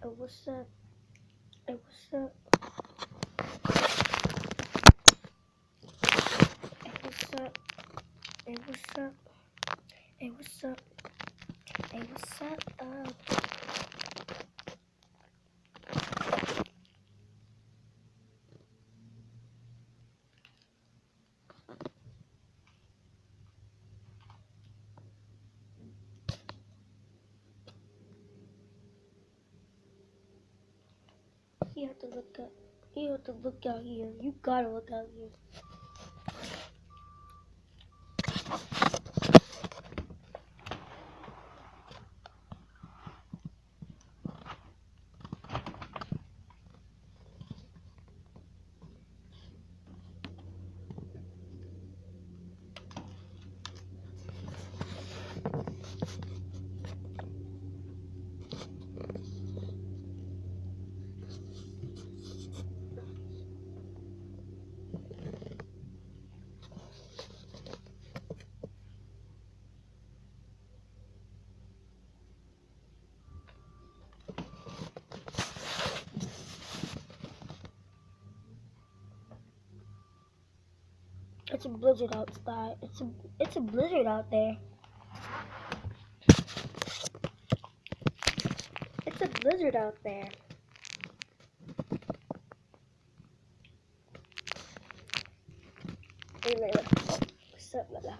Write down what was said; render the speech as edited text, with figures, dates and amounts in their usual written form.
What's up? Hey, what's up? Hey, what's up? Hey, what's up? Hey, what's up? Hey, what's up? You have to look up. You have to look out here. You gotta look out here. It's a blizzard outside. It's a blizzard out there. It's a blizzard out there. Hey, Layla. What's up, Layla?